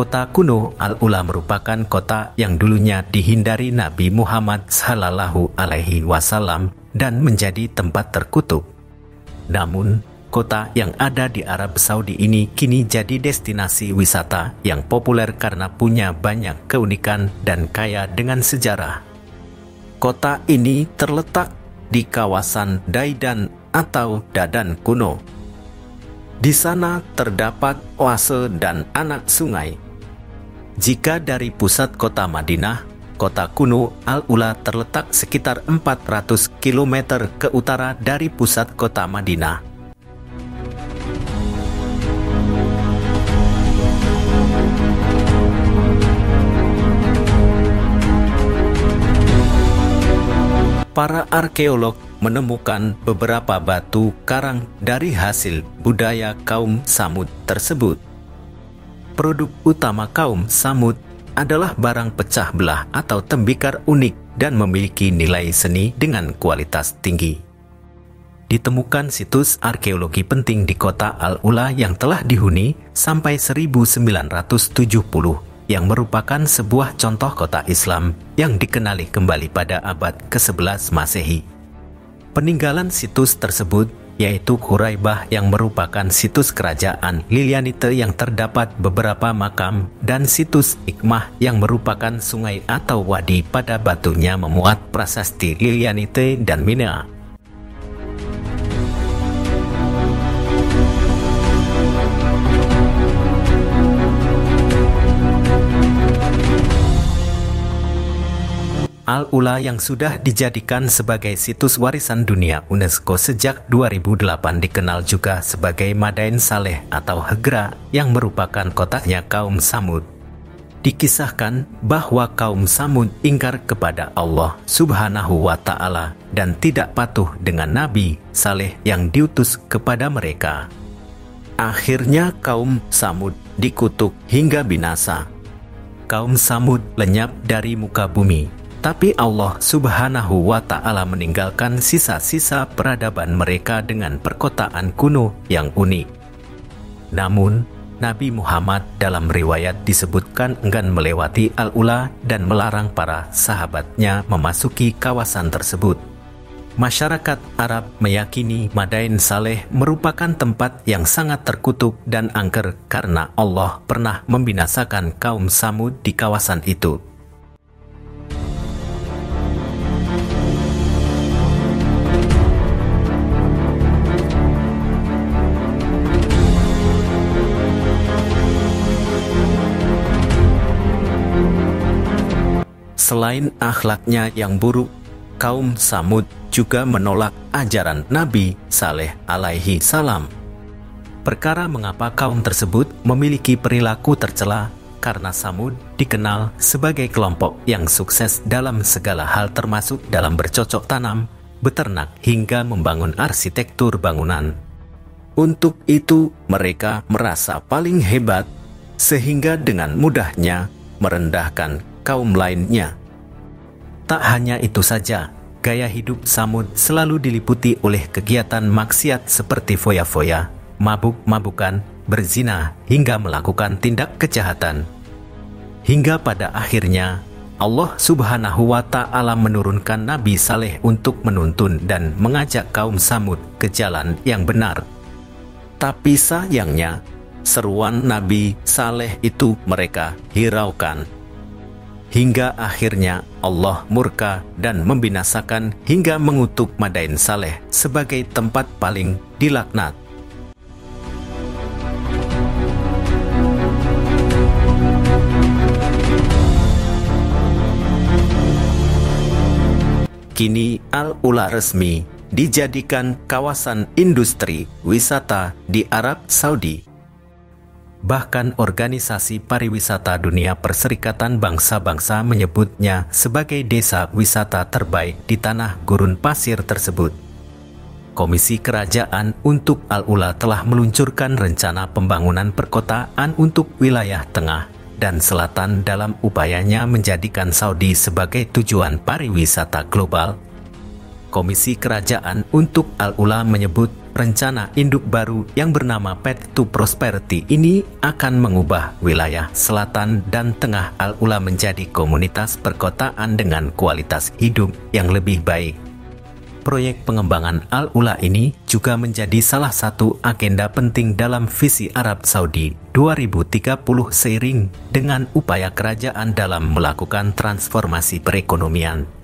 Kota kuno Al-Ula merupakan kota yang dulunya dihindari Nabi Muhammad Sallallahu Alaihi Wasallam dan menjadi tempat terkutuk. Namun, kota yang ada di Arab Saudi ini kini jadi destinasi wisata yang populer karena punya banyak keunikan dan kaya dengan sejarah. Kota ini terletak di kawasan Daidan atau Dadan kuno. Di sana terdapat oase dan anak sungai. Jika dari pusat kota Madinah, kota kuno Al-Ula terletak sekitar 400 km ke utara dari pusat kota Madinah. Para arkeolog menemukan beberapa batu karang dari hasil budaya kaum Samud tersebut. Produk utama kaum Samud adalah barang pecah belah atau tembikar unik dan memiliki nilai seni dengan kualitas tinggi. Ditemukan situs arkeologi penting di kota Al-Ula yang telah dihuni sampai 1970, yang merupakan sebuah contoh kota Islam yang dikenali kembali pada abad ke-11 Masehi. Peninggalan situs tersebut yaitu Khuraibah yang merupakan situs kerajaan Lilianite yang terdapat beberapa makam, dan situs Ikmah yang merupakan sungai atau wadi pada batunya memuat prasasti Lilianite dan Minea. Al-Ula yang sudah dijadikan sebagai situs warisan dunia UNESCO sejak 2008 dikenal juga sebagai Madain Saleh atau Hegra yang merupakan kotanya kaum Samud. Dikisahkan bahwa kaum Samud ingkar kepada Allah Subhanahu wa Ta'ala dan tidak patuh dengan Nabi Saleh yang diutus kepada mereka. Akhirnya kaum Samud dikutuk hingga binasa. Kaum Samud lenyap dari muka bumi. Tapi Allah Subhanahu wa Ta'ala meninggalkan sisa-sisa peradaban mereka dengan perkotaan kuno yang unik. Namun, Nabi Muhammad dalam riwayat disebutkan enggan melewati Al-Ula dan melarang para sahabatnya memasuki kawasan tersebut. Masyarakat Arab meyakini Madain Saleh merupakan tempat yang sangat terkutuk dan angker karena Allah pernah membinasakan kaum Samud di kawasan itu. Selain akhlaknya yang buruk, kaum Samud juga menolak ajaran Nabi Saleh alaihi salam. Perkara mengapa kaum tersebut memiliki perilaku tercela karena Samud dikenal sebagai kelompok yang sukses dalam segala hal termasuk dalam bercocok tanam, beternak hingga membangun arsitektur bangunan. Untuk itu mereka merasa paling hebat sehingga dengan mudahnya merendahkan kaum lainnya. Tak hanya itu saja, gaya hidup Samud selalu diliputi oleh kegiatan maksiat seperti foya-foya, mabuk-mabukan, berzina, hingga melakukan tindak kejahatan. Hingga pada akhirnya, Allah Subhanahu wa Ta'ala menurunkan Nabi Saleh untuk menuntun dan mengajak kaum Samud ke jalan yang benar. Tapi sayangnya, seruan Nabi Saleh itu mereka hiraukan. Hingga akhirnya Allah murka dan membinasakan hingga mengutuk Madain Saleh sebagai tempat paling dilaknat. Kini Al-Ula resmi dijadikan kawasan industri wisata di Arab Saudi. Bahkan organisasi pariwisata dunia Perserikatan Bangsa-Bangsa menyebutnya sebagai desa wisata terbaik di tanah gurun pasir tersebut. Komisi Kerajaan untuk Al-Ula telah meluncurkan rencana pembangunan perkotaan untuk wilayah tengah dan selatan dalam upayanya menjadikan Saudi sebagai tujuan pariwisata global. Komisi Kerajaan untuk Al-Ula menyebut rencana induk baru yang bernama Path to Prosperity ini akan mengubah wilayah selatan dan tengah Al-Ula menjadi komunitas perkotaan dengan kualitas hidup yang lebih baik. Proyek pengembangan Al-Ula ini juga menjadi salah satu agenda penting dalam visi Arab Saudi 2030 seiring dengan upaya kerajaan dalam melakukan transformasi perekonomian.